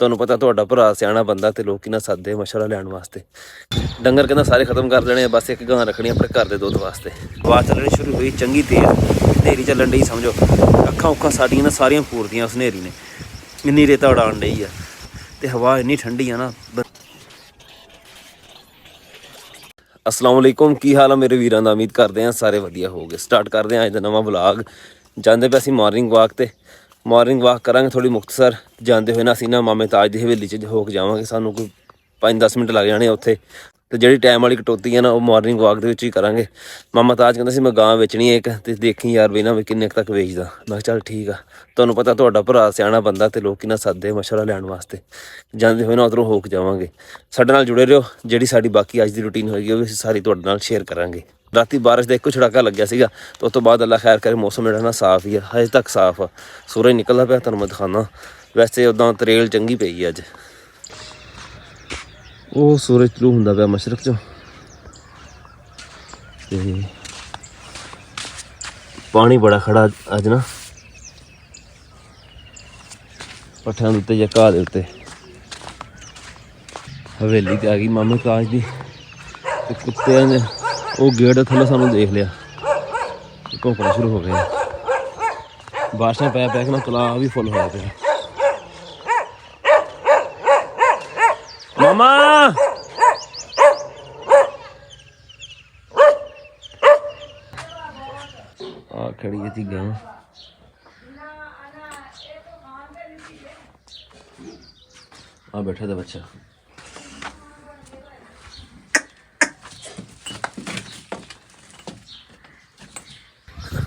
ਤੁਹਾਨੂੰ ਪਤਾ ਤੁਹਾਡਾ ਭਰਾ ਸਿਆਣਾ ਬੰਦਾ ਤੇ ਲੋਕੀ ਨਾ ਸੱਦਦੇ ਮਸ਼ਵਰਾ ਲੈਣ ਵਾਸਤੇ। ਡੰਗਰ ਕਹਿੰਦਾ ਸਾਰੇ ਖਤਮ ਕਰ ਦੇਣੇ, ਬਸ ਇੱਕ ਗਾਂ ਰੱਖਣੀ ਆਪਣੇ ਘਰ ਦੇ ਦੁੱਧ ਵਾਸਤੇ। ਹਵਾ ਚੱਲਣੀ ਸ਼ੁਰੂ ਹੋਈ ਚੰਗੀ ਤੇਜ਼, ਹਨੇਰੀ ਚੱਲਣ ਡਈ ਸਮਝੋ। ਅੱਖਾਂ ਉੱਖਾਂ ਸਾਡੀਆਂ ਨਾ ਸਾਰੀਆਂ ਪੂਰਦੀਆਂ ਉਸ ਹਨੇਰੀ ਨੇ, ਇੰਨੀ ਰੇਤਾ ਉਡਾਉਣ ਡਈ ਆ ਤੇ ਹਵਾ ਇੰਨੀ ਠੰਡੀ ਆ ਨਾ। अस्सलाम वालेकुम, की हाल है मेरे वीरां दा? उम्मीद करते हैं सारे वधिया होगे। स्टार्ट करते हैं अज दा नवां व्लॉग। जाते पे असीं मॉर्निंग वॉक ते मॉर्निंग वॉक करांगे थोड़ी मुक्तसर। जाते हुए ना असीं ना मामे ताज दी हवेली च हो के जावांगे। सानूं कोई 5-10 मिनट लग जाने उत्थे ते जिहड़ी टाइम वाली कटौती है ना वो मॉर्निंग वॉक दे विच ही करांगे। मामा ताज कहंदा सी मैं गां वेचनी है एक, ते देखी यार भी ना भी किन्ने तक वेचदा। मैं चल ठीक आ, तुहानूं पता तुहाडा भरा सियाणा बंदा ते लोकी ना सददे मशवरा लैण वास्ते। जाते हुए ना उधरों हो के जावांगे। साडे नाल जुड़े रहियो, जिहड़ी साडी बाकी अज दी रूटीन होएगी वो भी सारी तुहाडे नाल शेयर करांगे। राती बारिश का एक छड़ाका लग्या सीगा तो उस तो बाद अल्लाह खैर करे मौसम जिहड़ा ना साफ ही है, हजे तक साफ आ। सूरज निकलदा पिया, तुहानूं मैं दिखाना। वैसे उदां तरेल चंगी पई है अज। ਉਹ सूरज तलू ਹੁੰਦਾ ਪਿਆ ਮਸ਼ਰਕ ਚੋਂ ਤੇ ਪਾਣੀ ਬੜਾ ਖੜਾ ਅੱਜ ਨਾ ਪੱਠਿਆਂ ਦੇ ਉੱਤੇ ਜਾਂ ਘਾਹ ਦੇ ਉੱਤੇ। ਹਵੇਲੀ ਤੇ ਆ ਗਈ ਮਾਮੇ ਤਾਜ ਦੀ ਤੇ ਕੁੱਤਿਆਂ ਨੇ ਉਹ ਗੇਟ ਦੇ ਥੱਲੇ ਸਾਨੂੰ ਦੇਖ ਲਿਆ, ਭੌਂਕਣਾ ਸ਼ੁਰੂ ਹੋ ਗਿਆ। ਬਾਰਿਸ਼ਾਂ ਪੈ ਪੈ ਕੇ ਨਾ ਤਲਾਅ ਵੀ ਫੁੱਲ ਹੋਇਆ ਪਿਆ। मामा आ खड़ी है थी गां। आ बैठा था बच्चा।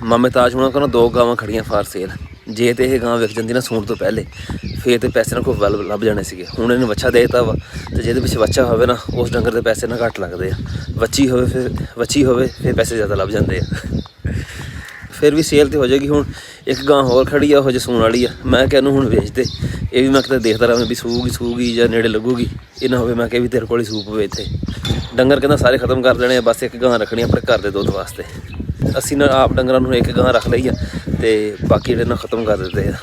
मामे ताज हुणां कोल 2 गावां खड़ियां फार सेल। जे तो यह गां विक जाती ना सूण तो पहले फिर तो पैसे ना कोई लभ जाने सीगे। हुण इन्हें बच्चा देता वा तो जिहदे पिछे बच्चा होवे ना उस डंगर के पैसे ना घट लगते हैं। बच्ची होवे फिर पैसे ज़्यादा लभ जाते हैं। फिर भी सेल तो हो जाएगी। हुण एक गां होर खड़ी आ, जो सूण वाली आ। मैं कहनूं हुण वेच दे, ये भी मैं किते देखता रहां भी सूगी या नेड़े लगूगी। ये ना होवे मैं कह भी तेरे कोल ही सूप होवे इत्थे। डंगर कहंदा सारे खत्म कर देने, बस एक गां रखनी अपने घर के दुध वास्ते। असीं ना आप डंगरां नूं एक गां रख लई आ ते बाकी जिहड़े ना खत्म कर दित्ते आ।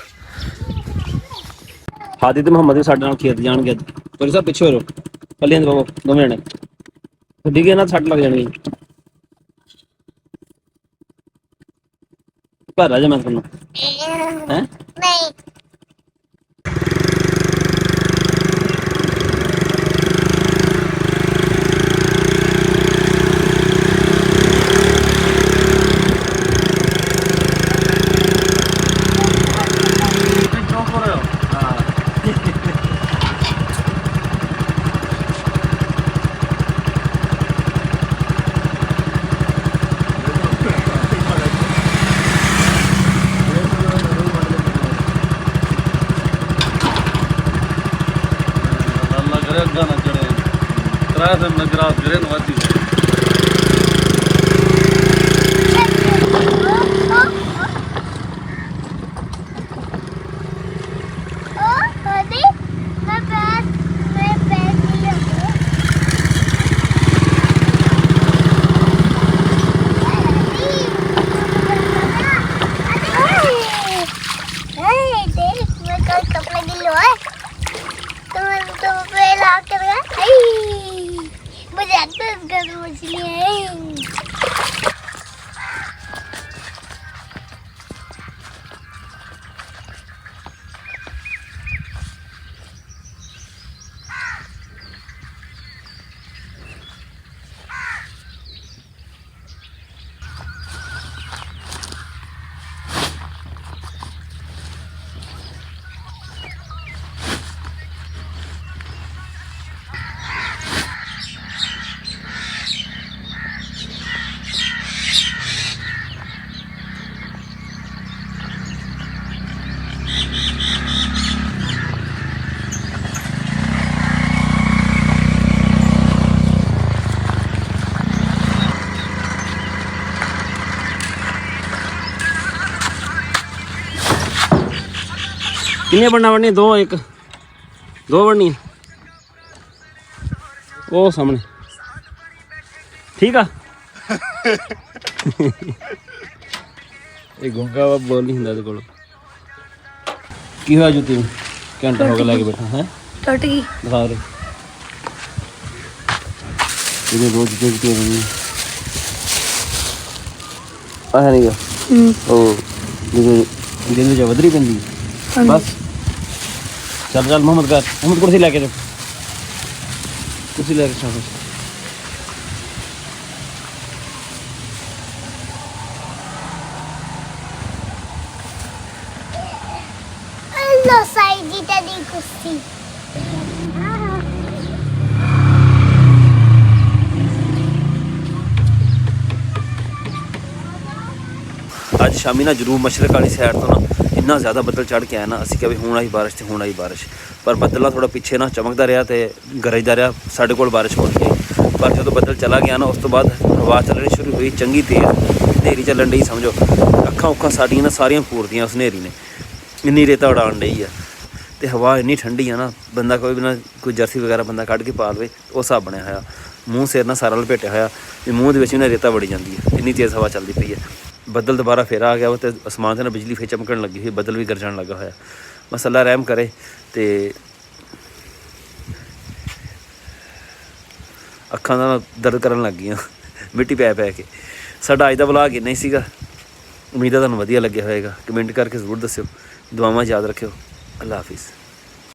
हादी ते मुहम्मद भी साडे नाल खेत जाणगे। पर साहब पिछे हो रो, कल्ले दो जणे डिगे ना सट लग जानी। घर आ जा, मैं तुहानूं हैं नहीं किन्ने बनना बननी? 2 1 2 बननी वो सामने ठीक आ। ये गुंगा बोल नहीं होंगे को की हुआ जुती घंटा हो गया लैके बैठा है। ਟੁੱਟ ਗਈ। ਦਿਖਾ ਰਹੇ ਇਹਦੇ ਰੋਜ਼ ਦੇਖਦੇ ਰਹਿੰਦੇ ਆ ਨਹੀਂ ਗਾ ਉਹ ਜਿਹਦੇ ਚ ਵਧਰੀ ਪੈਂਦੀ ਬਸ। ਚੱਲ ਚੱਲ ਮੁਹੰਮਦ ਕਰ, ਮੁਹੰਮਦ ਕੁਰਸੀ ਲੈ ਕੇ ਜਾ, ਕੁਰਸੀ ਲੈ ਕੇ ਸ਼ਾਬਾਸ਼। Lo sai dita di così. ਅੱਜ ਸ਼ਾਮੀ ਨਾ ਜਰੂਰ ਮਸ਼ਰਕ ਵਾਲੀ ਸਾਈਡ ਤੋਂ ਨਾ ਇੰਨਾ ਜ਼ਿਆਦਾ ਬੱਦਲ ਚੜ੍ਹ ਕੇ ਆਇਆ ਨਾ, ਅਸੀਂ ਕਿਹਾ ਵੀ ਹੁਣ ਆਈ ਬਾਰਿਸ਼ ਤੇ ਹੁਣ ਆਈ ਬਾਰਿਸ਼, ਪਰ ਬੱਦਲਾਂ ਥੋੜਾ ਪਿੱਛੇ ਨਾ ਚਮਕਦਾ ਰਿਹਾ ਤੇ ਗਰਜਦਾ ਰਿਹਾ, ਸਾਡੇ ਕੋਲ ਬਾਰਿਸ਼ ਹੋ ਗਈ। ਪਰ ਜਦੋਂ ਬੱਦਲ ਚਲਾ ਗਿਆ ਨਾ ਉਸ ਤੋਂ ਬਾਅਦ ਹਵਾ ਚੱਲਣੀ ਸ਼ੁਰੂ ਹੋਈ ਚੰਗੀ ਤੇਜ਼, ਹਨੇਰੀ ਚੱਲਣ ਡਈ ਸਮਝੋ। ਅੱਖਾਂ ਉੱਖਾਂ ਸਾਡੀਆਂ ਨਾ ਸਾਰੀਆਂ ਫੂਰਦੀਆਂ ਉਸ ਹਨੇਰੀ ਨੇ, ਇੰਨੀ ਰੇਤਾ ਉਡਾਉਣ ਡਈ ਆ ਤੇ ਹਵਾ ਇੰਨੀ ਠੰਡੀ ਆ ਨਾ, ਬੰਦਾ ਕੋਈ ਵੀ ਨਾ ਕੋਈ ਜਰਸੀ ਵਗੈਰਾ ਬੰਦਾ ਕੱਢ ਕੇ ਪਾ ਲਵੇ ਉਹ ਹਿਸਾਬ ਬਣਿਆ ਹੋਇਆ। ਮੂੰਹ ਸਿਰ ਨਾਲ ਸਾਰਾ ਲਪੇਟਿਆ ਹੋਇਆ ਵੀ ਮੂੰਹ ਦੇ ਵਿੱਚ ਵੀ ਨਾ ਰੇਤਾ ਵੜੀ ਜਾਂਦੀ ਹੈ, ਇੰਨੀ ਤੇਜ਼ ਹਵਾ ਚੱਲਦੀ ਪਈ ਹੈ। ਬੱਦਲ ਦੁਬਾਰਾ ਫੇਰ ਆ ਗਿਆ ਵਾ ਤੇ ਅਸਮਾਨ 'ਤੇ ਨਾ ਬਿਜਲੀ ਫੇਰ ਚਮਕਣ ਲੱਗੀ ਹੋਈ, ਬੱਦਲ ਵੀ ਗਰਜਣ ਲੱਗਾ ਹੋਇਆ। ਬਸ ਅੱਲਾ ਰਹਿਮ ਕਰੇ। ਤੇ ਅੱਖਾਂ ਦਾ ਦਰਦ ਕਰਨ ਲੱਗ ਗਈਆਂ ਮਿੱਟੀ ਪੈ ਪੈ ਕੇ। ਸਾਡਾ ਅੱਜ ਦਾ ਵਲੌਗ ਇੰਨਾ ਹੀ ਸੀਗਾ, ਉਮੀਦ ਹੈ ਤੁਹਾਨੂੰ ਵਧੀਆ ਲੱਗਿਆ ਹੋਏਗਾ। ਕਮੈਂਟ ਕਰਕੇ ਜ਼ਰੂਰ ਦੱਸਿਓ, ਦੁਆਵਾਂ ਯਾਦ ਰੱਖਿਓ। ਅੱਲਾ ਹਾਫਿਜ਼।